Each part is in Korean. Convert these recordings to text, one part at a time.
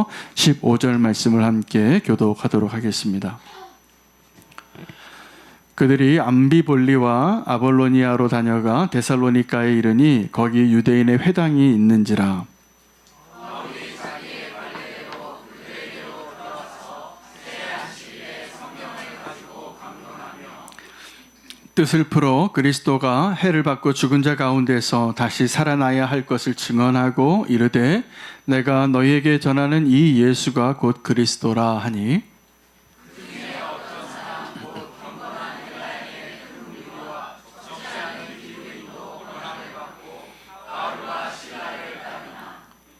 1절에서 15절 말씀을 함께 교독하도록 하겠습니다. 그들이 암비볼리와 아볼로니아로 다녀가 데살로니가에 이르니 거기 유대인의 회당이 있는지라. 뜻을 풀어 그리스도가 해를 받고 죽은 자 가운데서 다시 살아나야 할 것을 증언하고 이르되 내가 너희에게 전하는 이 예수가 곧 그리스도라 하니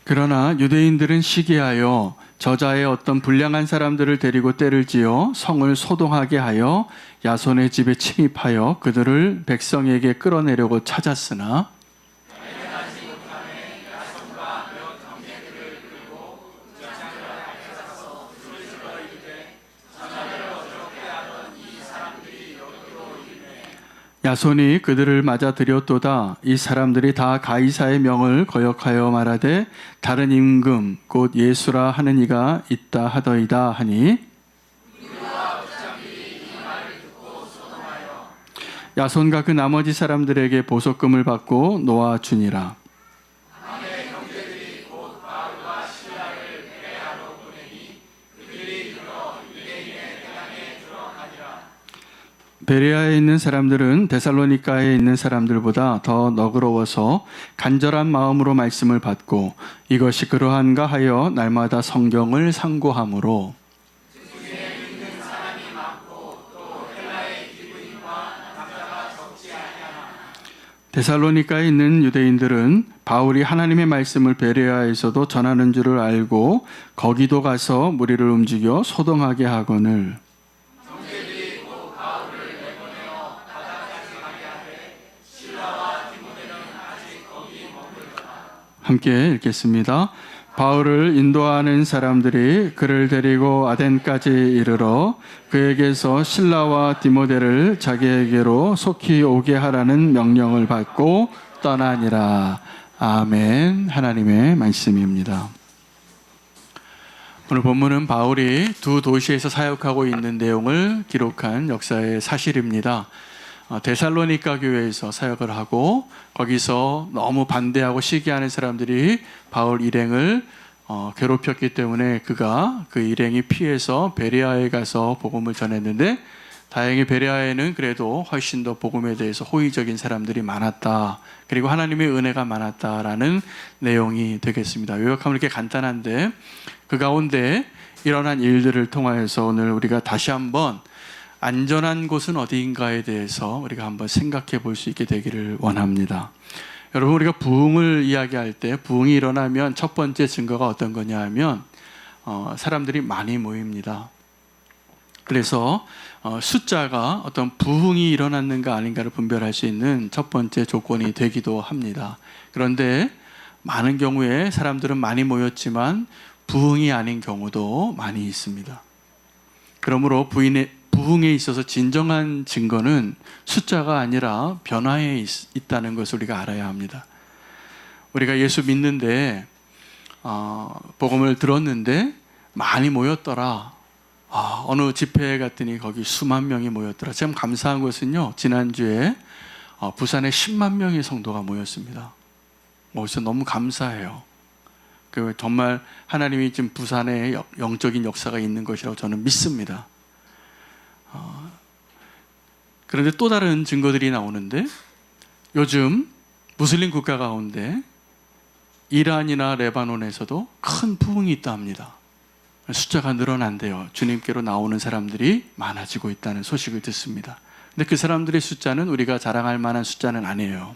그러나 유대인들은 시기하여 저자의 어떤 불량한 사람들을 데리고 때를 지어 성을 소동하게 하여 야손의 집에 침입하여 그들을 백성에게 끌어내려고 찾았으나 야손이 그들을 맞아들였도다. 이 사람들이 다 가이사의 명을 거역하여 말하되 다른 임금 곧 예수라 하는 이가 있다 하더이다 하니 야손과 그 나머지 사람들에게 보석금을 받고 놓아주니라. 베레아에 있는 사람들은 데살로니가에 있는 사람들보다 더 너그러워서 간절한 마음으로 말씀을 받고 이것이 그러한가 하여 날마다 성경을 상고하므로 데살로니가에 있는 유대인들은 바울이 하나님의 말씀을 베레아에서도 전하는 줄을 알고 거기도 가서 무리를 움직여 소동하게 하거늘 함께 읽겠습니다. 바울을 인도하는 사람들이 그를 데리고 아덴까지 이르러 그에게서 실라와 디모데를 자기에게로 속히 오게 하라는 명령을 받고 떠나니라. 아멘. 하나님의 말씀입니다. 오늘 본문은 바울이 두 도시에서 사역하고 있는 내용을 기록한 역사의 사실입니다. 데살로니가 교회에서 사역을 하고 거기서 너무 반대하고 시기하는 사람들이 바울 일행을 괴롭혔기 때문에 그가 그 일행이 피해서 베레아에 가서 복음을 전했는데 다행히 베레아에는 그래도 훨씬 더 복음에 대해서 호의적인 사람들이 많았다. 그리고 하나님의 은혜가 많았다라는 내용이 되겠습니다. 요약하면 이렇게 간단한데 그 가운데 일어난 일들을 통하여서 오늘 우리가 다시 한번 안전한 곳은 어디인가에 대해서 우리가 한번 생각해 볼 수 있게 되기를 원합니다. 여러분, 우리가 부흥을 이야기할 때 부흥이 일어나면 첫 번째 증거가 어떤 거냐 하면 사람들이 많이 모입니다. 그래서 숫자가 어떤 부흥이 일어났는가 아닌가를 분별할 수 있는 첫 번째 조건이 되기도 합니다. 그런데 많은 경우에 사람들은 많이 모였지만 부흥이 아닌 경우도 많이 있습니다. 그러므로 부흥에 있어서 진정한 증거는 숫자가 아니라 변화에 있다는 것을 우리가 알아야 합니다. 우리가 예수 믿는데 복음을 들었는데 많이 모였더라. 어느 집회에 갔더니 거기 수만 명이 모였더라. 참 감사한 것은요, 지난주에 부산에 10만 명의 성도가 모였습니다. 그래서 너무 감사해요. 정말 하나님이 지금 부산에 영적인 역사가 있는 것이라고 저는 믿습니다. 그런데 또 다른 증거들이 나오는데 요즘 무슬림 국가 가운데 이란이나 레바논에서도 큰 부흥이 있다 합니다. 숫자가 늘어난대요. 주님께로 나오는 사람들이 많아지고 있다는 소식을 듣습니다. 근데 그 사람들의 숫자는 우리가 자랑할 만한 숫자는 아니에요.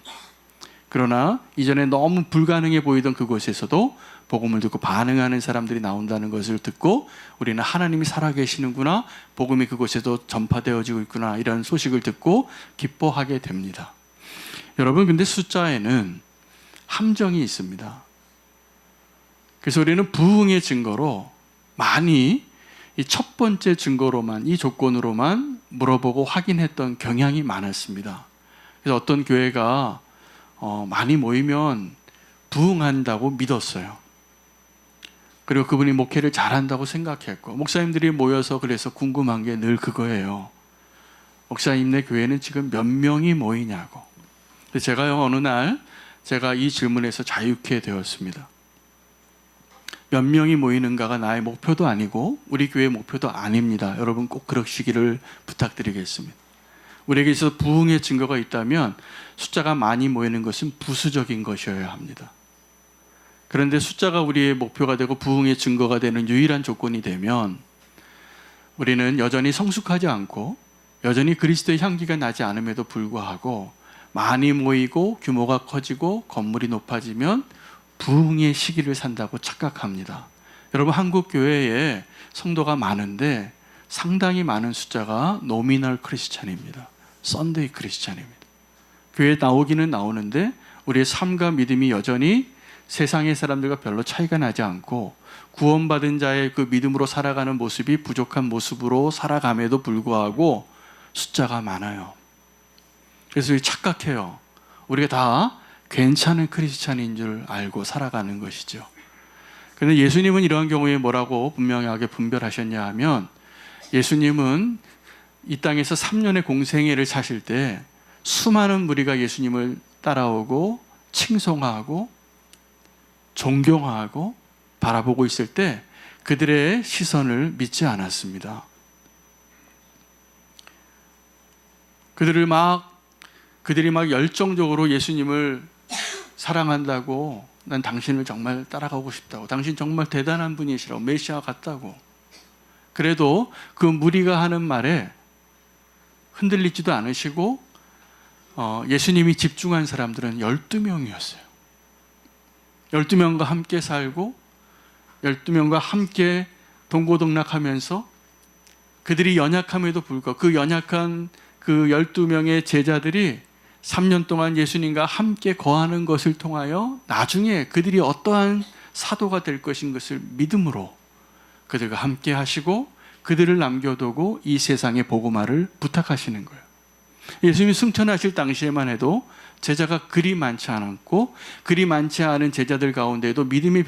그러나 이전에 너무 불가능해 보이던 그곳에서도 복음을 듣고 반응하는 사람들이 나온다는 것을 듣고 우리는 하나님이 살아계시는구나, 복음이 그곳에도 전파되어지고 있구나, 이런 소식을 듣고 기뻐하게 됩니다. 여러분, 근데 숫자에는 함정이 있습니다. 그래서 우리는 부흥의 증거로 많이 이 첫 번째 증거로만, 이 조건으로만 물어보고 확인했던 경향이 많았습니다. 그래서 어떤 교회가 많이 모이면 부흥한다고 믿었어요. 그리고 그분이 목회를 잘한다고 생각했고, 목사님들이 모여서 그래서 궁금한 게 늘 그거예요. 목사님네 교회는 지금 몇 명이 모이냐고. 제가요, 어느 날 제가 이 질문에서 자유케 되었습니다. 몇 명이 모이는가가 나의 목표도 아니고 우리 교회의 목표도 아닙니다. 여러분 꼭 그러시기를 부탁드리겠습니다. 우리에게 있어서 부흥의 증거가 있다면 숫자가 많이 모이는 것은 부수적인 것이어야 합니다. 그런데 숫자가 우리의 목표가 되고 부흥의 증거가 되는 유일한 조건이 되면 우리는 여전히 성숙하지 않고 여전히 그리스도의 향기가 나지 않음에도 불구하고 많이 모이고 규모가 커지고 건물이 높아지면 부흥의 시기를 산다고 착각합니다. 여러분, 한국 교회에 성도가 많은데 상당히 많은 숫자가 노미널 크리스찬입니다. 썬데이 크리스찬입니다. 교회에 나오기는 나오는데 우리의 삶과 믿음이 여전히 세상의 사람들과 별로 차이가 나지 않고 구원받은 자의 그 믿음으로 살아가는 모습이 부족한 모습으로 살아감에도 불구하고 숫자가 많아요. 그래서 착각해요. 우리가 다 괜찮은 크리스찬인 줄 알고 살아가는 것이죠. 그런데 예수님은 이러한 경우에 뭐라고 분명하게 분별하셨냐 하면, 예수님은 이 땅에서 3년의 공생애를 사실 때 수많은 무리가 예수님을 따라오고 칭송하고 존경하고 바라보고 있을 때 그들의 시선을 믿지 않았습니다. 그들이 막 열정적으로 예수님을 사랑한다고, 난 당신을 정말 따라가고 싶다고, 당신 정말 대단한 분이시라고, 메시아 같다고. 그래도 그 무리가 하는 말에 흔들리지도 않으시고 예수님이 집중한 사람들은 12명이었어요. 12명과 함께 살고 12명과 함께 동고동락하면서 그들이 연약함에도 불구하고 그 연약한 그 12명의 제자들이 3년 동안 예수님과 함께 거하는 것을 통하여 나중에 그들이 어떠한 사도가 될 것인 것을 믿음으로 그들과 함께 하시고 그들을 남겨두고 이 세상에 복음화를 부탁하시는 거예요. 예수님이 승천하실 당시에만 해도 제자가 그리 많지 않았고, 그리 많지 않은 제자들 가운데에도 믿음이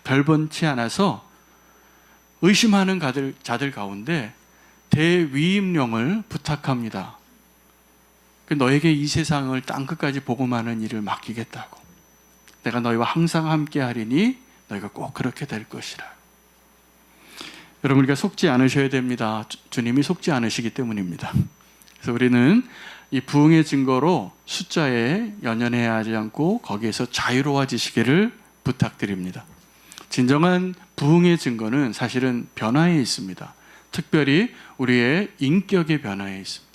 별번치 않아서 의심하는 자들 가운데 대위임령을 부탁합니다. 너에게 이 세상을 땅끝까지 복음하는 일을 맡기겠다고. 내가 너희와 항상 함께 하리니 너희가 꼭 그렇게 될 것이라. 여러분, 우리가 속지 않으셔야 됩니다. 주님이 속지 않으시기 때문입니다. 그래서 우리는 이 부흥의 증거로 숫자에 연연해야 하지 않고 거기에서 자유로워지시기를 부탁드립니다. 진정한 부흥의 증거는 사실은 변화에 있습니다. 특별히 우리의 인격의 변화에 있습니다.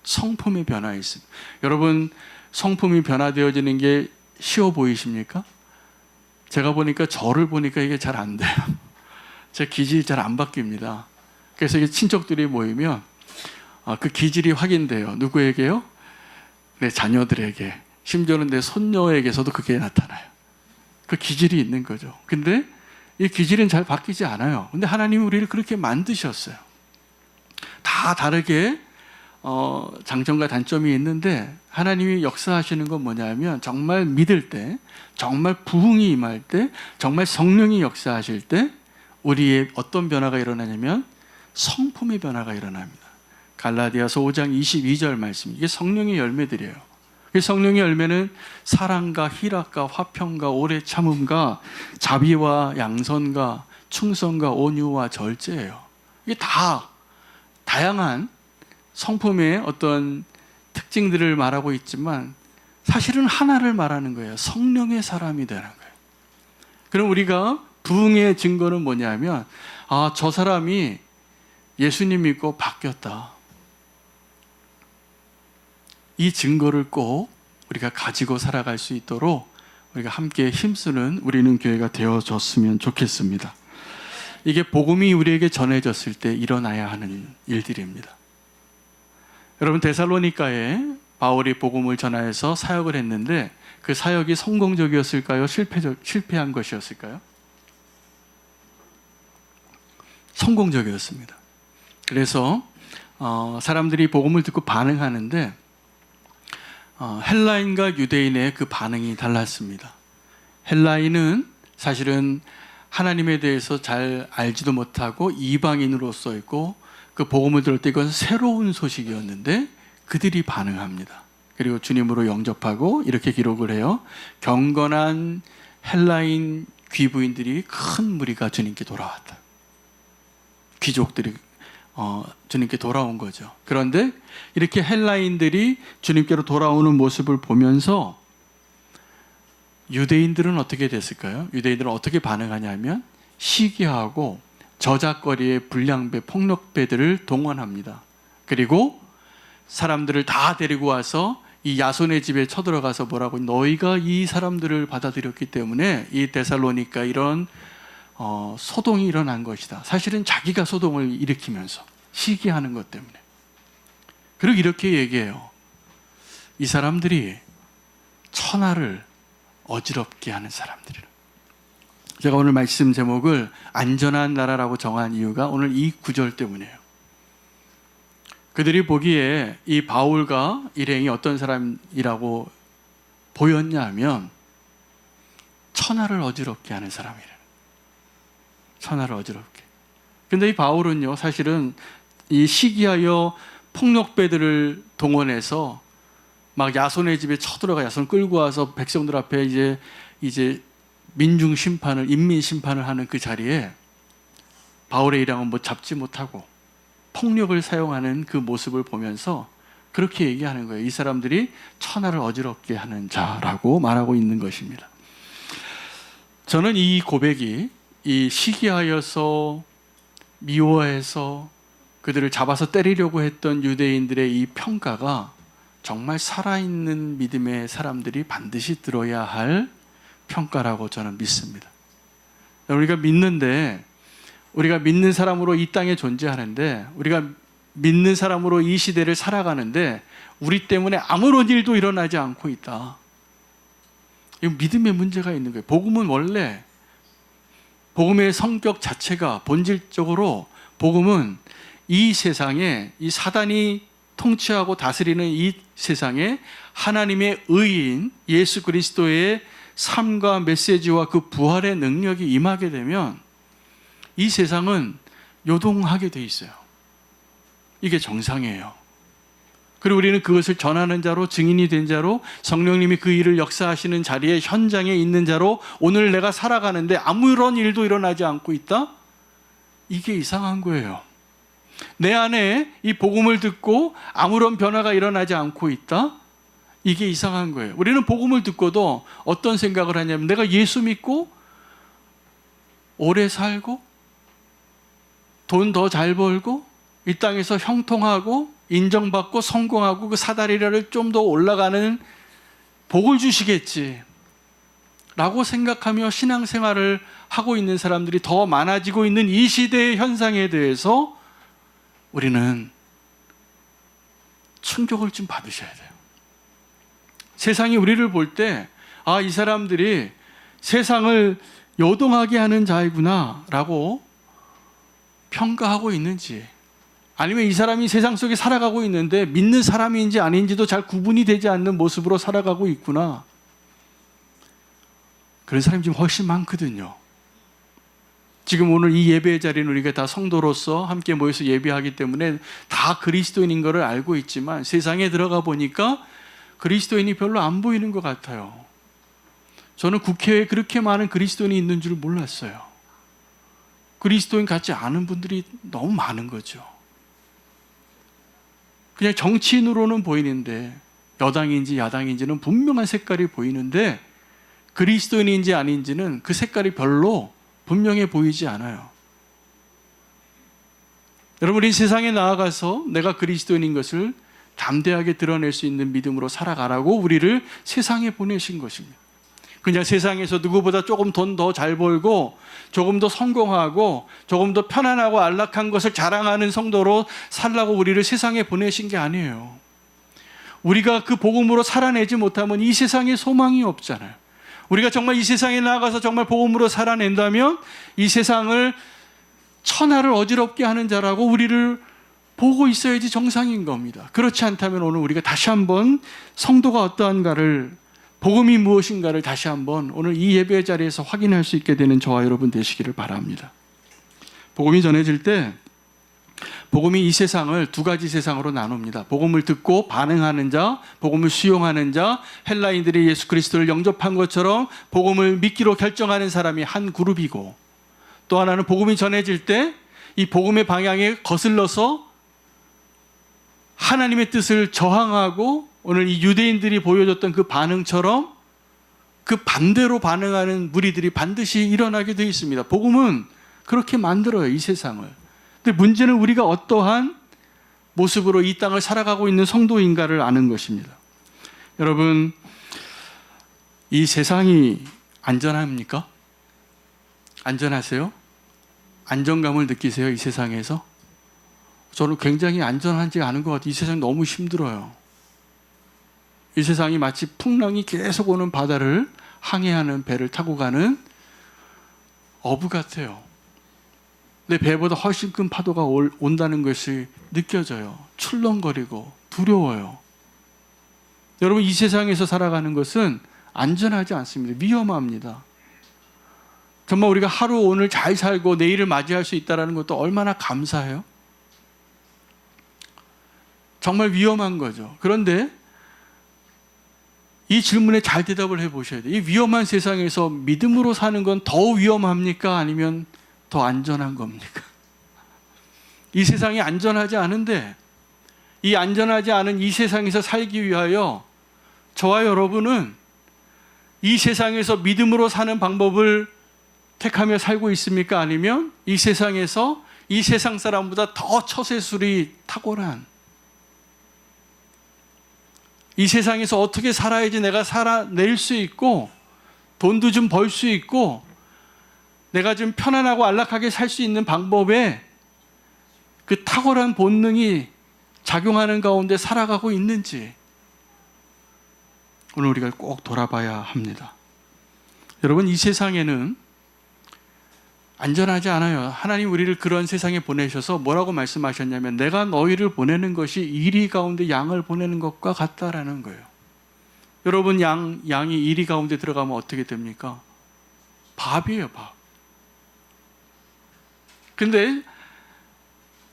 성품의 변화에 있습니다. 여러분, 성품이 변화되어지는 게 쉬워 보이십니까? 제가 보니까 저를 보니까 이게 잘 안 돼요. 제 기질이 잘 안 바뀝니다. 그래서 이게 친척들이 모이면 그 기질이 확인돼요. 누구에게요? 내 자녀들에게, 심지어는 내 손녀에게서도 그게 나타나요. 그 기질이 있는 거죠. 근데 이 기질은 잘 바뀌지 않아요. 근데 하나님이 우리를 그렇게 만드셨어요. 다 다르게 장점과 단점이 있는데 하나님이 역사하시는 건 뭐냐면, 정말 믿을 때, 정말 부흥이 임할 때, 정말 성령이 역사하실 때 우리의 어떤 변화가 일어나냐면 성품의 변화가 일어납니다. 갈라디아서 5장 22절 말씀, 이게 성령의 열매들이에요. 성령의 열매는 사랑과 희락과 화평과 오래 참음과 자비와 양선과 충성과 온유와 절제예요. 이게 다 다양한 성품의 어떤 특징들을 말하고 있지만 사실은 하나를 말하는 거예요. 성령의 사람이 되는 거예요. 그럼 우리가 부흥의 증거는 뭐냐면, 저 사람이 예수님 믿고 바뀌었다. 이 증거를 꼭 우리가 가지고 살아갈 수 있도록 우리가 함께 힘쓰는 우리는 교회가 되어졌으면 좋겠습니다. 이게 복음이 우리에게 전해졌을 때 일어나야 하는 일들입니다. 여러분, 데살로니가에 바울이 복음을 전하여서 사역을 했는데 그 사역이 성공적이었을까요? 실패한 것이었을까요? 성공적이었습니다. 그래서 사람들이 복음을 듣고 반응하는데 헬라인과 유대인의 그 반응이 달랐습니다. 헬라인은 사실은 하나님에 대해서 잘 알지도 못하고 이방인으로서 있고 그 복음을 들을 때 이건 새로운 소식이었는데 그들이 반응합니다. 그리고 주님으로 영접하고 이렇게 기록을 해요. 경건한 헬라인 귀부인들이 큰 무리가 주님께 돌아왔다. 귀족들이 주님께 돌아온 거죠. 그런데 이렇게 헬라인들이 주님께로 돌아오는 모습을 보면서 유대인들은 어떻게 됐을까요? 유대인들은 어떻게 반응하냐면 시기하고 저작거리의 불량배, 폭력배들을 동원합니다. 그리고 사람들을 다 데리고 와서 이 야손의 집에 쳐들어가서 뭐라고, 너희가 이 사람들을 받아들였기 때문에 이 데살로니가 이런 소동이 일어난 것이다. 사실은 자기가 소동을 일으키면서 시기하는 것 때문에. 그리고 이렇게 얘기해요. 이 사람들이 천하를 어지럽게 하는 사람들이라. 제가 오늘 말씀 제목을 안전한 나라라고 정한 이유가 오늘 이 구절 때문이에요. 그들이 보기에 이 바울과 일행이 어떤 사람이라고 보였냐 하면 천하를 어지럽게 하는 사람이래요. 천하를 어지럽게. 근데 이 바울은요, 사실은 이 시기하여 폭력배들을 동원해서 막 야손의 집에 쳐들어가 야손 끌고 와서 백성들 앞에 이제 민중 심판을, 인민 심판을 하는 그 자리에 바울의 일행은 뭐 잡지 못하고 폭력을 사용하는 그 모습을 보면서 그렇게 얘기하는 거예요. 이 사람들이 천하를 어지럽게 하는 자라고 말하고 있는 것입니다. 저는 이 고백이 이 시기하여서 미워해서 그들을 잡아서 때리려고 했던 유대인들의 이 평가가 정말 살아있는 믿음의 사람들이 반드시 들어야 할 평가라고 저는 믿습니다. 우리가 믿는데, 우리가 믿는 사람으로 이 땅에 존재하는데, 우리가 믿는 사람으로 이 시대를 살아가는데 우리 때문에 아무런 일도 일어나지 않고 있다. 이건 믿음의 문제가 있는 거예요. 복음은 원래, 복음의 성격 자체가 본질적으로, 복음은 이 세상에, 이 사단이 통치하고 다스리는 이 세상에 하나님의 의인 예수 그리스도의 삶과 메시지와 그 부활의 능력이 임하게 되면 이 세상은 요동하게 돼 있어요. 이게 정상이에요. 그리고 우리는 그것을 전하는 자로, 증인이 된 자로, 성령님이 그 일을 역사하시는 자리에, 현장에 있는 자로 오늘 내가 살아가는데 아무런 일도 일어나지 않고 있다? 이게 이상한 거예요. 내 안에 이 복음을 듣고 아무런 변화가 일어나지 않고 있다? 이게 이상한 거예요. 우리는 복음을 듣고도 어떤 생각을 하냐면, 내가 예수 믿고 오래 살고 돈 더 잘 벌고 이 땅에서 형통하고 인정받고 성공하고 그 사다리를 좀 더 올라가는 복을 주시겠지 라고 생각하며 신앙생활을 하고 있는 사람들이 더 많아지고 있는 이 시대의 현상에 대해서 우리는 충격을 좀 받으셔야 돼요. 세상이 우리를 볼 때, 아, 이 사람들이 세상을 요동하게 하는 자이구나 라고 평가하고 있는지, 아니면 이 사람이 세상 속에 살아가고 있는데 믿는 사람인지 아닌지도 잘 구분이 되지 않는 모습으로 살아가고 있구나, 그런 사람이 지금 훨씬 많거든요. 지금 오늘 이 예배의 자리는 우리가 다 성도로서 함께 모여서 예배하기 때문에 다 그리스도인인 것을 알고 있지만, 세상에 들어가 보니까 그리스도인이 별로 안 보이는 것 같아요. 저는 국회에 그렇게 많은 그리스도인이 있는 줄 몰랐어요. 그리스도인 같지 않은 분들이 너무 많은 거죠. 그냥 정치인으로는 보이는데, 여당인지 야당인지는 분명한 색깔이 보이는데 그리스도인인지 아닌지는 그 색깔이 별로 분명해 보이지 않아요. 여러분, 이 세상에 나아가서 내가 그리스도인인 것을 담대하게 드러낼 수 있는 믿음으로 살아가라고 우리를 세상에 보내신 것입니다. 그냥 세상에서 누구보다 조금 돈 더 잘 벌고 조금 더 성공하고 조금 더 편안하고 안락한 것을 자랑하는 성도로 살라고 우리를 세상에 보내신 게 아니에요. 우리가 그 복음으로 살아내지 못하면 이 세상에 소망이 없잖아요. 우리가 정말 이 세상에 나아가서 정말 복음으로 살아낸다면 이 세상을 천하를 어지럽게 하는 자라고 우리를 보고 있어야지 정상인 겁니다. 그렇지 않다면 오늘 우리가 다시 한번 성도가 어떠한가를 복음이 무엇인가를 다시 한번 오늘 이 예배 자리에서 확인할 수 있게 되는 저와 여러분 되시기를 바랍니다. 복음이 전해질 때 복음이 이 세상을 두 가지 세상으로 나눕니다. 복음을 듣고 반응하는 자, 복음을 수용하는 자, 헬라인들이 예수 그리스도를 영접한 것처럼 복음을 믿기로 결정하는 사람이 한 그룹이고, 또 하나는 복음이 전해질 때 이 복음의 방향에 거슬러서 하나님의 뜻을 저항하고 오늘 이 유대인들이 보여줬던 그 반응처럼 그 반대로 반응하는 무리들이 반드시 일어나게 되어 있습니다. 복음은 그렇게 만들어요, 이 세상을. 근데 문제는 우리가 어떠한 모습으로 이 땅을 살아가고 있는 성도인가를 아는 것입니다. 여러분, 이 세상이 안전합니까? 안전하세요? 안정감을 느끼세요, 이 세상에서? 저는 굉장히 안전하지 않은 것 같아요. 이 세상이 너무 힘들어요. 이 세상이 마치 풍랑이 계속 오는 바다를 항해하는 배를 타고 가는 어부 같아요. 내 배보다 훨씬 큰 파도가 온다는 것이 느껴져요. 출렁거리고 두려워요. 여러분, 이 세상에서 살아가는 것은 안전하지 않습니다. 위험합니다. 정말 우리가 하루 오늘 잘 살고 내일을 맞이할 수 있다는 것도 얼마나 감사해요. 정말 위험한 거죠. 그런데 이 질문에 잘 대답을 해보셔야 돼요. 이 위험한 세상에서 믿음으로 사는 건 더 위험합니까? 아니면 더 안전한 겁니까? 이 세상이 안전하지 않은데, 이 안전하지 않은 이 세상에서 살기 위하여 저와 여러분은 이 세상에서 믿음으로 사는 방법을 택하며 살고 있습니까? 아니면 이 세상에서 이 세상 사람보다 더 처세술이 탁월한, 이 세상에서 어떻게 살아야지 내가 살아낼 수 있고 돈도 좀 벌 수 있고 내가 좀 편안하고 안락하게 살 수 있는 방법에 그 탁월한 본능이 작용하는 가운데 살아가고 있는지 오늘 우리가 꼭 돌아봐야 합니다. 여러분, 이 세상에는 안전하지 않아요. 하나님 우리를 그런 세상에 보내셔서 뭐라고 말씀하셨냐면, 내가 너희를 보내는 것이 이리 가운데 양을 보내는 것과 같다라는 거예요. 여러분, 양이 이리 가운데 들어가면 어떻게 됩니까? 밥이에요, 밥. 근데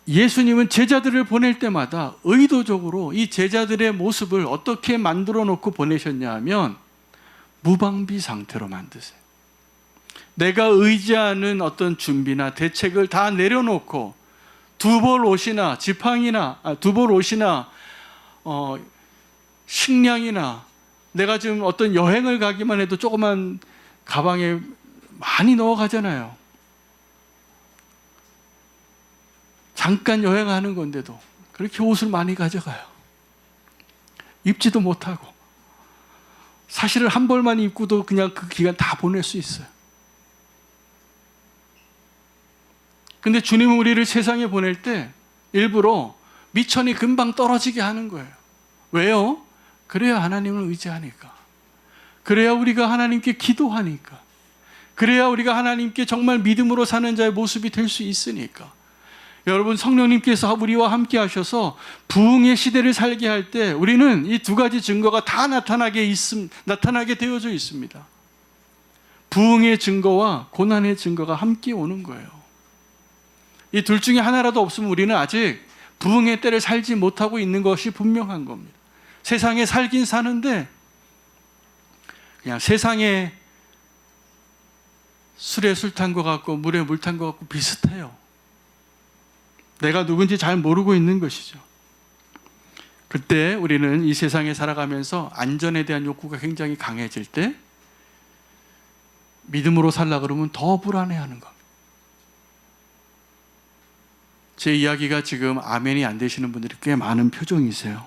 예수님은 제자들을 보낼 때마다 의도적으로 이 제자들의 모습을 어떻게 만들어 놓고 보내셨냐 하면 무방비 상태로 만드세요. 내가 의지하는 어떤 준비나 대책을 다 내려놓고 두 벌 옷이나 식량이나 내가 지금 어떤 여행을 가기만 해도 조그만 가방에 많이 넣어 가잖아요. 잠깐 여행하는 건데도 그렇게 옷을 많이 가져가요. 입지도 못하고. 사실은 한 벌만 입고도 그냥 그 기간 다 보낼 수 있어요. 근데 주님은 우리를 세상에 보낼 때 일부러 미천이 금방 떨어지게 하는 거예요. 왜요? 그래야 하나님을 의지하니까. 그래야 우리가 하나님께 기도하니까. 그래야 우리가 하나님께 정말 믿음으로 사는 자의 모습이 될 수 있으니까. 여러분, 성령님께서 우리와 함께 하셔서 부흥의 시대를 살게 할 때 우리는 이 두 가지 증거가 다 나타나게 되어져 있습니다. 부흥의 증거와 고난의 증거가 함께 오는 거예요. 이 둘 중에 하나라도 없으면 우리는 아직 부흥의 때를 살지 못하고 있는 것이 분명한 겁니다. 세상에 살긴 사는데 그냥 세상에 술에 술 탄 것 같고 물에 물 탄 것 같고 비슷해요. 내가 누군지 잘 모르고 있는 것이죠. 그때 우리는 이 세상에 살아가면서 안전에 대한 욕구가 굉장히 강해질 때 믿음으로 살라 그러면 더 불안해하는 겁니다. 제 이야기가 지금 아멘이 안 되시는 분들이 꽤 많은 표정이세요.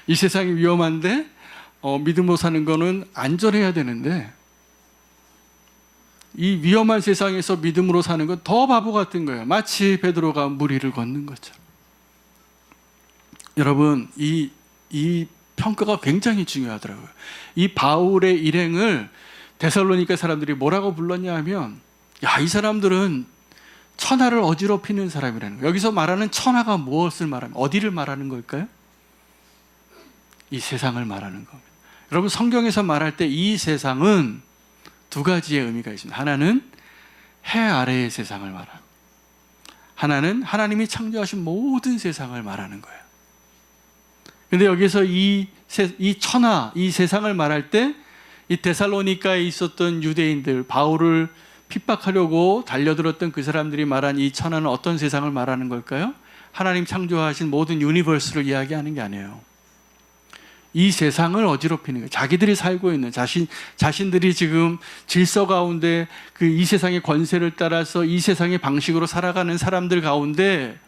이 세상이 위험한데 믿음으로 사는 거는 안전해야 되는데 이 위험한 세상에서 믿음으로 사는 건 더 바보 같은 거예요. 마치 베드로가 물 위를 걷는 것처럼. 여러분, 이 평가가 굉장히 중요하더라고요. 이 바울의 일행을 데살로니가 사람들이 뭐라고 불렀냐 하면, 야, 이 사람들은 천하를 어지럽히는 사람이라는 거예요. 여기서 말하는 천하가 무엇을 말하는, 어디를 말하는 걸까요? 이 세상을 말하는 겁니다. 여러분, 성경에서 말할 때 이 세상은 두 가지의 의미가 있습니다. 하나는 해 아래의 세상을 말하고, 하나는 하나님이 창조하신 모든 세상을 말하는 거예요. 근데 여기서 이 천하, 이 세상을 말할 때 이 데살로니가에 있었던 유대인들, 바울을 핍박하려고 달려들었던 그 사람들이 말한 이 천하는 어떤 세상을 말하는 걸까요? 하나님 창조하신 모든 유니버스를 이야기하는 게 아니에요. 이 세상을 어지럽히는 거예요. 자기들이 살고 있는 자신들이 지금 질서 가운데 그 이 세상의 권세를 따라서 이 세상의 방식으로 살아가는 사람들 가운데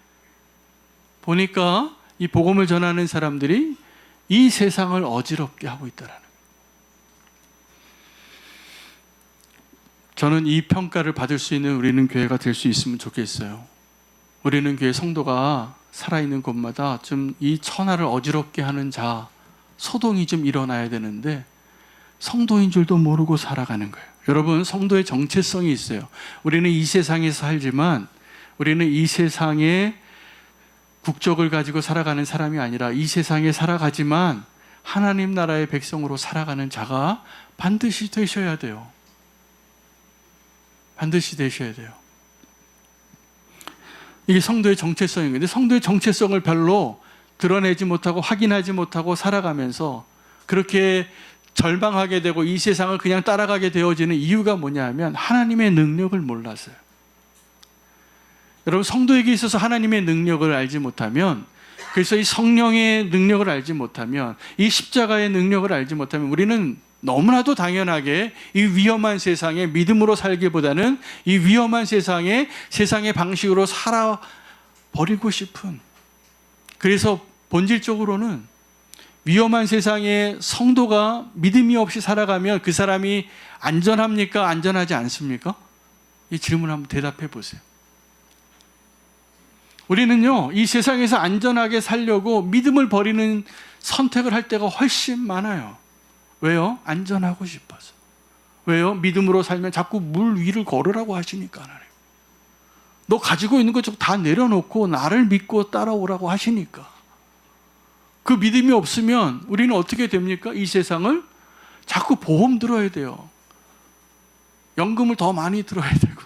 보니까 이 복음을 전하는 사람들이 이 세상을 어지럽게 하고 있다라는 거예요. 저는 이 평가를 받을 수 있는 우리는 교회가 될 수 있으면 좋겠어요. 우리는 교회 성도가 살아있는 곳마다 좀 이 천하를 어지럽게 하는 소동이 좀 일어나야 되는데 성도인 줄도 모르고 살아가는 거예요. 여러분, 성도의 정체성이 있어요. 우리는 이 세상에서 살지만 우리는 이 세상의 국적을 가지고 살아가는 사람이 아니라 이 세상에 살아가지만 하나님 나라의 백성으로 살아가는 자가 반드시 되셔야 돼요. 반드시 되셔야 돼요. 이게 성도의 정체성인 건데, 성도의 정체성을 별로 드러내지 못하고 확인하지 못하고 살아가면서 그렇게 절망하게 되고 이 세상을 그냥 따라가게 되어지는 이유가 뭐냐 하면 하나님의 능력을 몰라서요. 여러분, 성도에게 있어서 하나님의 능력을 알지 못하면, 그래서 이 성령의 능력을 알지 못하면, 이 십자가의 능력을 알지 못하면 우리는 너무나도 당연하게 이 위험한 세상에 믿음으로 살기보다는 이 위험한 세상의 방식으로 살아버리고 싶은, 그래서 본질적으로는 위험한 세상에 성도가 믿음이 없이 살아가면 그 사람이 안전합니까? 안전하지 않습니까? 이 질문 한번 대답해 보세요. 우리는요, 이 세상에서 안전하게 살려고 믿음을 버리는 선택을 할 때가 훨씬 많아요. 왜요? 안전하고 싶어서. 왜요? 믿음으로 살면 자꾸 물 위를 걸으라고 하시니까 하나님. 너 가지고 있는 것 좀 다 내려놓고 나를 믿고 따라오라고 하시니까. 그 믿음이 없으면 우리는 어떻게 됩니까? 이 세상을 자꾸 보험 들어야 돼요. 연금을 더 많이 들어야 되고.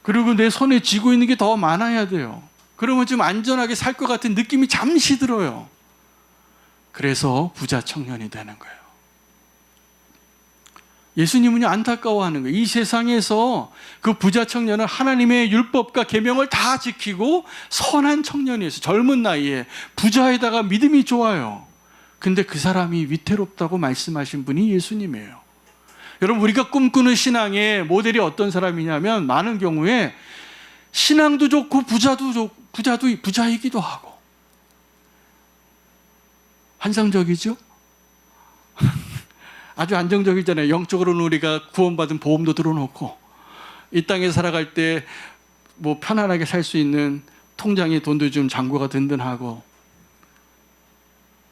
그리고 내 손에 쥐고 있는 게 더 많아야 돼요. 그러면 좀 안전하게 살 것 같은 느낌이 잠시 들어요. 그래서 부자 청년이 되는 거예요. 예수님은요, 안타까워하는 거예요. 이 세상에서 그 부자 청년은 하나님의 율법과 계명을 다 지키고 선한 청년이었어요. 젊은 나이에 부자에다가 믿음이 좋아요. 근데 그 사람이 위태롭다고 말씀하신 분이 예수님이에요. 여러분, 우리가 꿈꾸는 신앙의 모델이 어떤 사람이냐면 많은 경우에 신앙도 좋고 부자이기도 하고. 환상적이죠? 아주 안정적이잖아요. 영적으로는 우리가 구원받은 보험도 들어놓고 이 땅에 살아갈 때 뭐 편안하게 살 수 있는 통장에 돈도 좀 잔고가 든든하고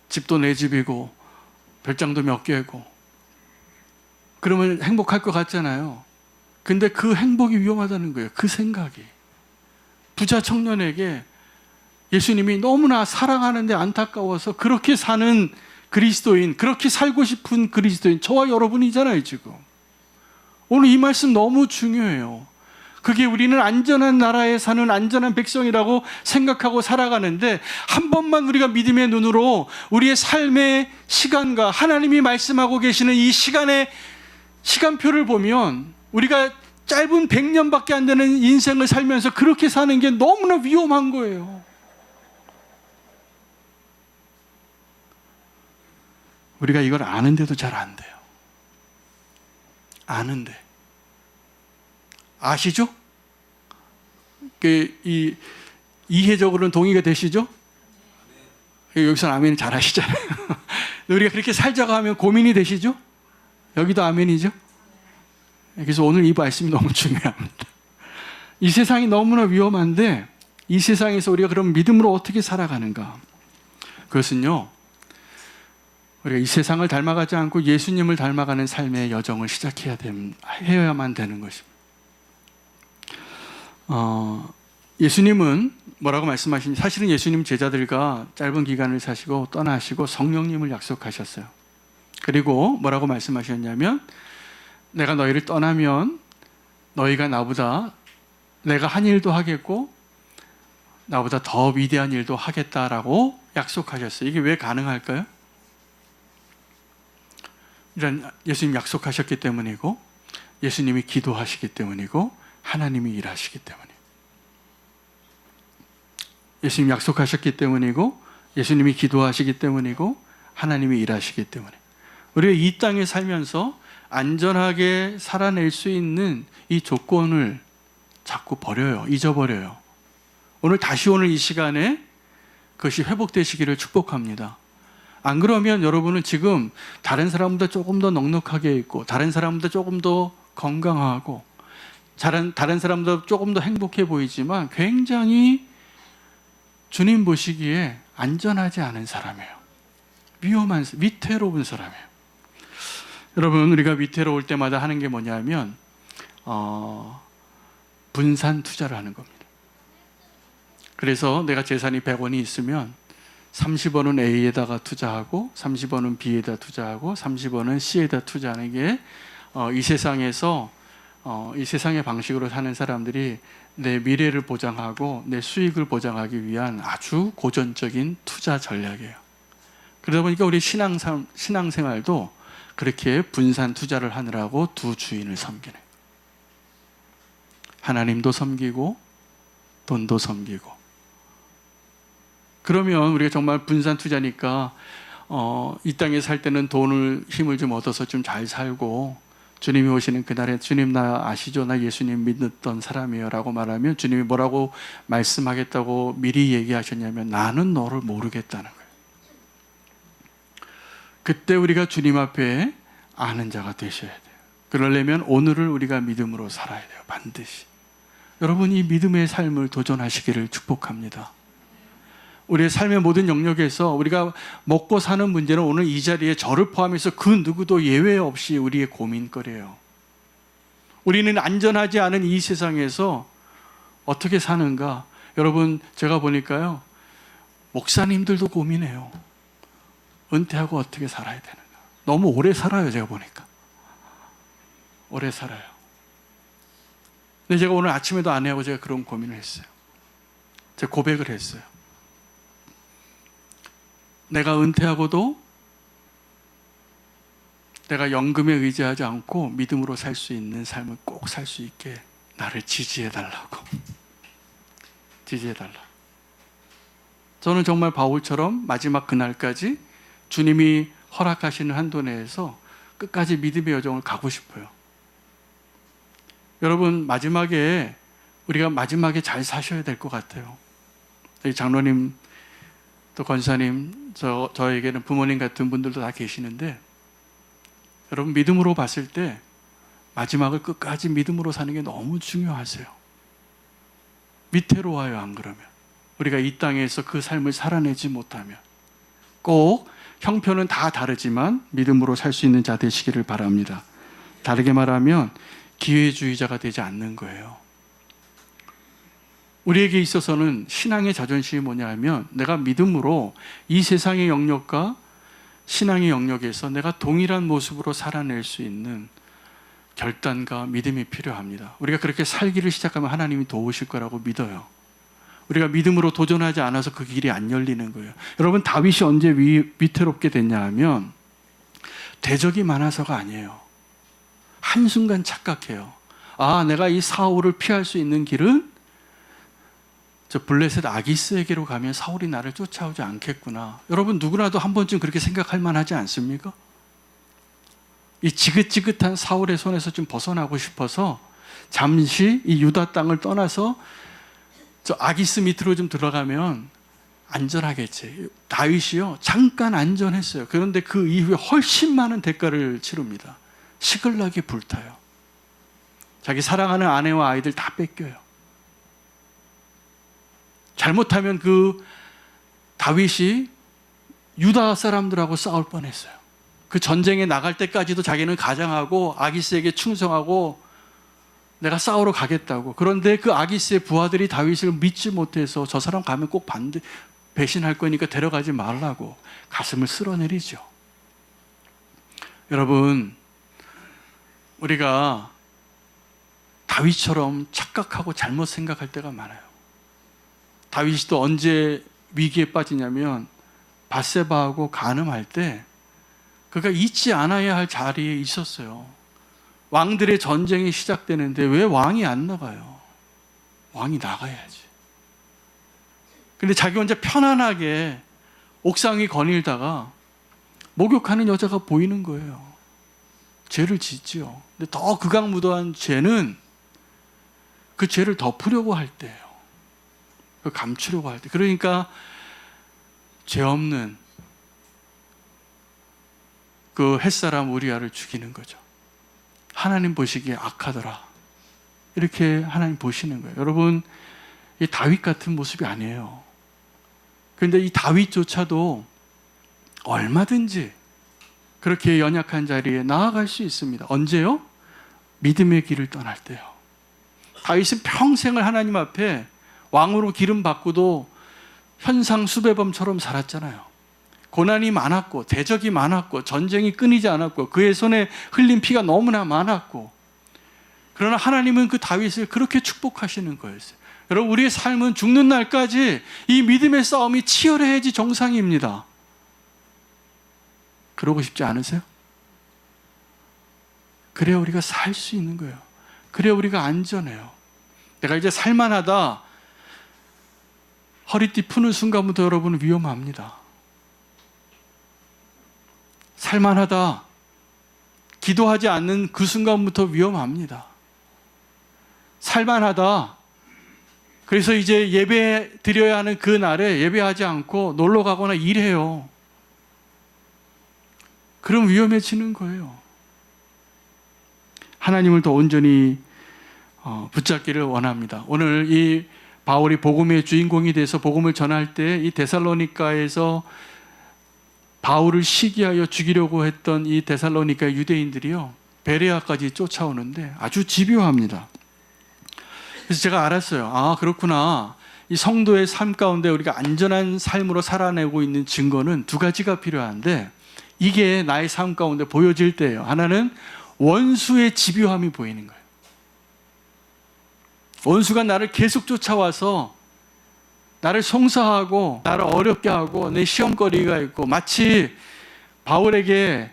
집도 내 집이고 별장도 몇 개고 그러면 행복할 것 같잖아요. 근데 그 행복이 위험하다는 거예요. 그 생각이. 부자 청년에게 예수님이 너무나 사랑하는데 안타까워서 그렇게 사는 그리스도인, 그렇게 살고 싶은 그리스도인, 저와 여러분이잖아요, 지금. 오늘 이 말씀 너무 중요해요. 그게 우리는 안전한 나라에 사는 안전한 백성이라고 생각하고 살아가는데 한 번만 우리가 믿음의 눈으로 우리의 삶의 시간과 하나님이 말씀하고 계시는 이 시간의 시간표를 보면 우리가 짧은 100년밖에 안 되는 인생을 살면서 그렇게 사는 게 너무나 위험한 거예요. 우리가 이걸 아는데도 잘 안 돼요. 아는데. 아시죠? 이해적으로는 동의가 되시죠? 여기서는 아멘 잘 하시잖아요. 우리가 그렇게 살자고 하면 고민이 되시죠? 여기도 아멘이죠? 그래서 오늘 이 말씀이 너무 중요합니다. 이 세상이 너무나 위험한데 이 세상에서 우리가 그럼 믿음으로 어떻게 살아가는가? 그것은요, 우리가 이 세상을 닮아가지 않고 예수님을 닮아가는 삶의 여정을 해야만 되는 것입니다. 예수님은 뭐라고 말씀하시니, 사실은 예수님 제자들과 짧은 기간을 사시고 떠나시고 성령님을 약속하셨어요. 그리고 뭐라고 말씀하셨냐면, 내가 너희를 떠나면 너희가 내가 한 일도 하겠고 나보다 더 위대한 일도 하겠다라고 약속하셨어요. 이게 왜 가능할까요? 이런 예수님 약속하셨기 때문이고, 예수님이 기도하시기 때문이고, 하나님이 일하시기 때문이에요. 예수님 약속하셨기 때문이고, 예수님이 기도하시기 때문이고, 하나님이 일하시기 때문에 우리가 이 땅에 살면서 안전하게 살아낼 수 있는 이 조건을 자꾸 버려요. 잊어버려요. 오늘 이 시간에 그것이 회복되시기를 축복합니다. 안 그러면 여러분은 지금 다른 사람보다 조금 더 넉넉하게 있고, 다른 사람보다 조금 더 건강하고, 다른 사람보다 조금 더 행복해 보이지만 굉장히 주님 보시기에 안전하지 않은 사람이에요. 위태로운 사람이에요. 여러분, 우리가 위태로울 때마다 하는 게 뭐냐면 분산 투자를 하는 겁니다. 그래서 내가 재산이 100원이 있으면 30원은 A에다가 투자하고 30원은 B에다 투자하고 30원은 C에다 투자하는 게 이 세상에서 이 세상의 방식으로 사는 사람들이 내 미래를 보장하고 내 수익을 보장하기 위한 아주 고전적인 투자 전략이에요. 그러다 보니까 우리 신앙생활도 그렇게 분산 투자를 하느라고 두 주인을 섬기네. 하나님도 섬기고 돈도 섬기고. 그러면 우리가 정말 분산 투자니까 이 땅에 살 때는 힘을 좀 얻어서 좀 잘 살고, 주님이 오시는 그날에 주님 나 아시죠? 나 예수님 믿었던 사람이에요 라고 말하면 주님이 뭐라고 말씀하겠다고 미리 얘기하셨냐면, 나는 너를 모르겠다는 거예요. 그때 우리가 주님 앞에 아는 자가 되셔야 돼요. 그러려면 오늘을 우리가 믿음으로 살아야 돼요. 반드시. 여러분, 이 믿음의 삶을 도전하시기를 축복합니다. 우리의 삶의 모든 영역에서 우리가 먹고 사는 문제는 오늘 이 자리에 저를 포함해서 그 누구도 예외 없이 우리의 고민거리예요. 우리는 안전하지 않은 이 세상에서 어떻게 사는가? 여러분, 제가 보니까요, 목사님들도 고민해요. 은퇴하고 어떻게 살아야 되는가? 너무 오래 살아요. 제가 보니까 오래 살아요. 근데 제가 오늘 아침에도 아내하고 제가 그런 고민을 했어요. 제가 고백을 했어요. 내가 은퇴하고도 내가 연금에 의지하지 않고 믿음으로 살 수 있는 삶을 꼭 살 수 있게 나를 지지해달라고. 지지해달라. 저는 정말 바울처럼 마지막 그날까지 주님이 허락하시는 한도 내에서 끝까지 믿음의 여정을 가고 싶어요. 여러분, 우리가 마지막에 잘 사셔야 될 것 같아요. 장로님, 또 권사님, 저에게는 부모님 같은 분들도 다 계시는데, 여러분, 믿음으로 봤을 때 마지막을 끝까지 믿음으로 사는 게 너무 중요하세요. 위태로워요. 안 그러면 우리가 이 땅에서 그 삶을 살아내지 못하면. 꼭 형편은 다 다르지만 믿음으로 살 수 있는 자 되시기를 바랍니다. 다르게 말하면 기회주의자가 되지 않는 거예요. 우리에게 있어서는 신앙의 자존심이 뭐냐 하면, 내가 믿음으로 이 세상의 영역과 신앙의 영역에서 내가 동일한 모습으로 살아낼 수 있는 결단과 믿음이 필요합니다. 우리가 그렇게 살기를 시작하면 하나님이 도우실 거라고 믿어요. 우리가 믿음으로 도전하지 않아서 그 길이 안 열리는 거예요. 여러분, 다윗이 언제 위태롭게 됐냐 하면 대적이 많아서가 아니에요. 한순간 착각해요. 내가 이 사울을 피할 수 있는 길은 저 블레셋 아기스에게로 가면 사울이 나를 쫓아오지 않겠구나. 여러분, 누구나도 한 번쯤 그렇게 생각할 만하지 않습니까? 이 지긋지긋한 사울의 손에서 좀 벗어나고 싶어서 잠시 이 유다 땅을 떠나서 저 아기스 밑으로 좀 들어가면 안전하겠지. 다윗이요, 잠깐 안전했어요. 그런데 그 이후에 훨씬 많은 대가를 치릅니다. 시글락이 불타요. 자기 사랑하는 아내와 아이들 다 뺏겨요. 잘못하면 그 다윗이 유다 사람들하고 싸울 뻔했어요. 그 전쟁에 나갈 때까지도 자기는 가장하고 아기스에게 충성하고 내가 싸우러 가겠다고. 그런데 그 아기스의 부하들이 다윗을 믿지 못해서 저 사람 가면 꼭 배신할 거니까 데려가지 말라고 가슴을 쓸어내리죠. 여러분, 우리가 다윗처럼 착각하고 잘못 생각할 때가 많아요. 다윗이 또 언제 위기에 빠지냐면 밧세바하고 간음할 때 그가 잊지 않아야 할 자리에 있었어요. 왕들의 전쟁이 시작되는데 왜 왕이 안 나가요? 왕이 나가야지. 근데 자기 혼자 편안하게 옥상 위 거닐다가 목욕하는 여자가 보이는 거예요. 죄를 짓지요. 근데 더 극악무도한 죄는 그 죄를 덮으려고 할 때예요. 감추려고 할 때. 그러니까 죄 없는 그 햇사람 우리아를 죽이는 거죠. 하나님 보시기에 악하더라. 이렇게 하나님 보시는 거예요. 여러분, 이 다윗 같은 모습이 아니에요. 그런데 이 다윗조차도 얼마든지 그렇게 연약한 자리에 나아갈 수 있습니다. 언제요? 믿음의 길을 떠날 때요. 다윗은 평생을 하나님 앞에 왕으로 기름 받고도 현상 수배범처럼 살았잖아요. 고난이 많았고 대적이 많았고 전쟁이 끊이지 않았고 그의 손에 흘린 피가 너무나 많았고, 그러나 하나님은 그 다윗을 그렇게 축복하시는 거였어요. 여러분, 우리의 삶은 죽는 날까지 이 믿음의 싸움이 치열해야지 정상입니다. 그러고 싶지 않으세요? 그래야 우리가 살 수 있는 거예요. 그래야 우리가 안전해요. 내가 이제 살만하다 허리띠 푸는 순간부터 여러분은 위험합니다. 살만하다 기도하지 않는 그 순간부터 위험합니다. 살만하다 그래서 이제 예배 드려야 하는 그 날에 예배하지 않고 놀러 가거나 일해요. 그럼 위험해지는 거예요. 하나님을 더 온전히 붙잡기를 원합니다. 오늘 이 바울이 복음의 주인공이 돼서 복음을 전할 때 이 데살로니가에서 바울을 시기하여 죽이려고 했던 이 데살로니가 유대인들이요, 베레아까지 쫓아오는데 아주 집요합니다. 그래서 제가 알았어요. 아, 그렇구나. 이 성도의 삶 가운데 우리가 안전한 삶으로 살아내고 있는 증거는 두 가지가 필요한데 이게 나의 삶 가운데 보여질 때예요. 하나는 원수의 집요함이 보이는 거예요. 원수가 나를 계속 쫓아와서 나를 송사하고 나를 어렵게 하고 내 시험거리가 있고, 마치 바울에게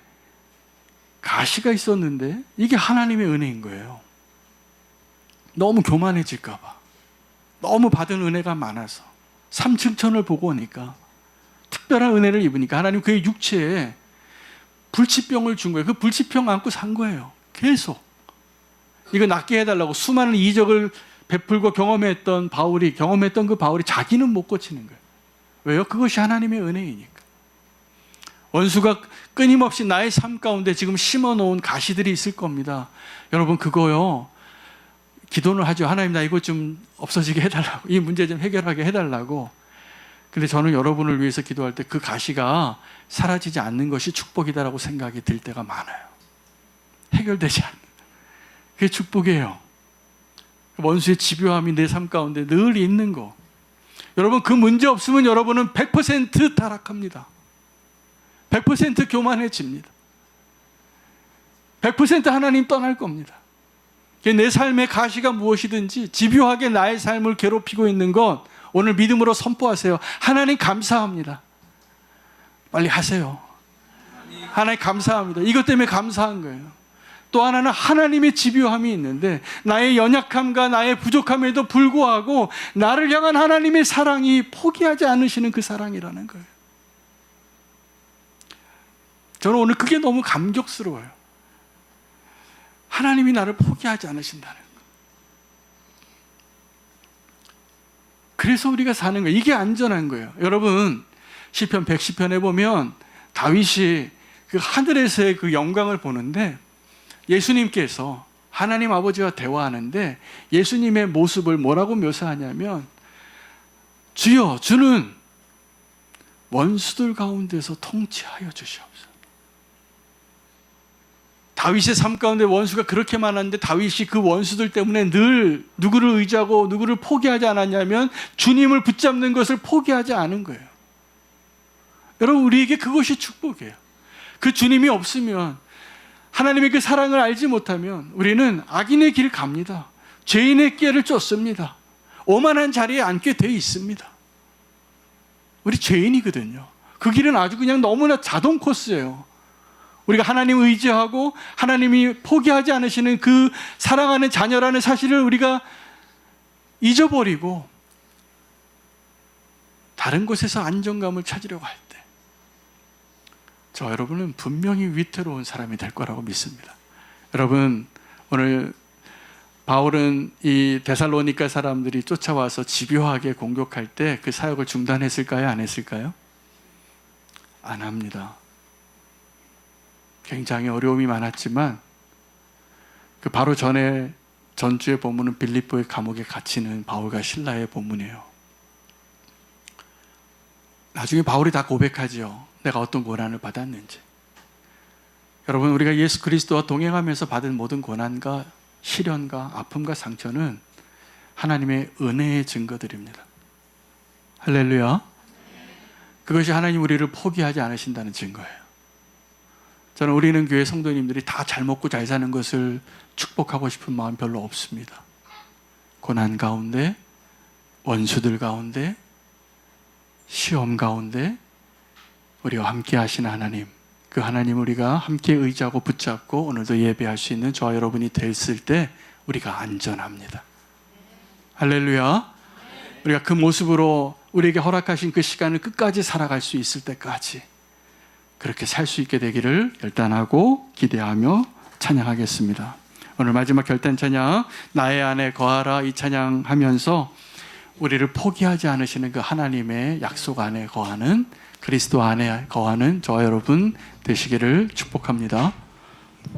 가시가 있었는데 이게 하나님의 은혜인 거예요. 너무 교만해질까 봐, 너무 받은 은혜가 많아서 3층천을 보고 오니까 특별한 은혜를 입으니까 하나님 그의 육체에 불치병을 준 거예요. 그 불치병 안고 산 거예요. 계속 이거 낫게 해달라고 수많은 이적을 베풀고 경험했던 그 바울이 자기는 못 고치는 거예요. 왜요? 그것이 하나님의 은혜이니까. 원수가 끊임없이 나의 삶 가운데 지금 심어놓은 가시들이 있을 겁니다. 여러분, 그거요, 기도를 하죠. 하나님, 나 이거 좀 없어지게 해달라고, 이 문제 좀 해결하게 해달라고. 근데 저는 여러분을 위해서 기도할 때 그 가시가 사라지지 않는 것이 축복이다라고 생각이 들 때가 많아요. 해결되지 않는, 그게 축복이에요. 원수의 집요함이 내 삶 가운데 늘 있는 거. 여러분, 그 문제 없으면 여러분은 100% 타락합니다. 100% 교만해집니다. 100% 하나님 떠날 겁니다. 내 삶의 가시가 무엇이든지 집요하게 나의 삶을 괴롭히고 있는 것, 오늘 믿음으로 선포하세요. 하나님 감사합니다. 빨리 하세요. 하나님 감사합니다. 이것 때문에 감사한 거예요. 또 하나는 하나님의 집요함이 있는데 나의 연약함과 나의 부족함에도 불구하고 나를 향한 하나님의 사랑이 포기하지 않으시는 그 사랑이라는 거예요. 저는 오늘 그게 너무 감격스러워요. 하나님이 나를 포기하지 않으신다는 거. 그래서 우리가 사는 거예요. 이게 안전한 거예요. 여러분, 시편 110편에 보면 다윗이 그 하늘에서의 그 영광을 보는데, 예수님께서 하나님 아버지와 대화하는데 예수님의 모습을 뭐라고 묘사하냐면, 주여, 주는 원수들 가운데서 통치하여 주시옵소서. 다윗의 삶 가운데 원수가 그렇게 많았는데 다윗이 그 원수들 때문에 늘 누구를 의지하고 누구를 포기하지 않았냐면 주님을 붙잡는 것을 포기하지 않은 거예요. 여러분, 우리에게 그것이 축복이에요. 그 주님이 없으면, 하나님의 그 사랑을 알지 못하면 우리는 악인의 길을 갑니다. 죄인의 길을 쫓습니다. 오만한 자리에 앉게 돼 있습니다. 우리 죄인이거든요. 그 길은 아주 그냥 너무나 자동 코스예요. 우리가 하나님 의지하고 하나님이 포기하지 않으시는 그 사랑하는 자녀라는 사실을 우리가 잊어버리고 다른 곳에서 안정감을 찾으려고 할 때, 저 여러분은 분명히 위태로운 사람이 될 거라고 믿습니다. 여러분, 오늘 바울은 이 데살로니가 사람들이 쫓아와서 집요하게 공격할 때 그 사역을 중단했을까요? 안 했을까요? 안 합니다. 굉장히 어려움이 많았지만 그 바로 전주의 본문은 빌립보의 감옥에 갇히는 바울과 실라의 본문이에요. 나중에 바울이 다 고백하죠. 내가 어떤 고난을 받았는지. 여러분, 우리가 예수 그리스도와 동행하면서 받은 모든 고난과 시련과 아픔과 상처는 하나님의 은혜의 증거들입니다. 할렐루야. 그것이 하나님 우리를 포기하지 않으신다는 증거예요. 저는 우리는 교회 성도님들이 다 잘 먹고 잘 사는 것을 축복하고 싶은 마음 별로 없습니다. 고난 가운데, 원수들 가운데, 시험 가운데 우리와 함께 하시는 하나님, 그 하나님 우리가 함께 의지하고 붙잡고 오늘도 예배할 수 있는 저와 여러분이 됐을 때 우리가 안전합니다. 할렐루야. 우리가 그 모습으로 우리에게 허락하신 그 시간을 끝까지 살아갈 수 있을 때까지 그렇게 살 수 있게 되기를 결단하고 기대하며 찬양하겠습니다. 오늘 마지막 결단 찬양, 나의 안에 거하라, 이 찬양하면서 우리를 포기하지 않으시는 그 하나님의 약속 안에 거하는, 그리스도 안에 거하는 저와 여러분 되시기를 축복합니다.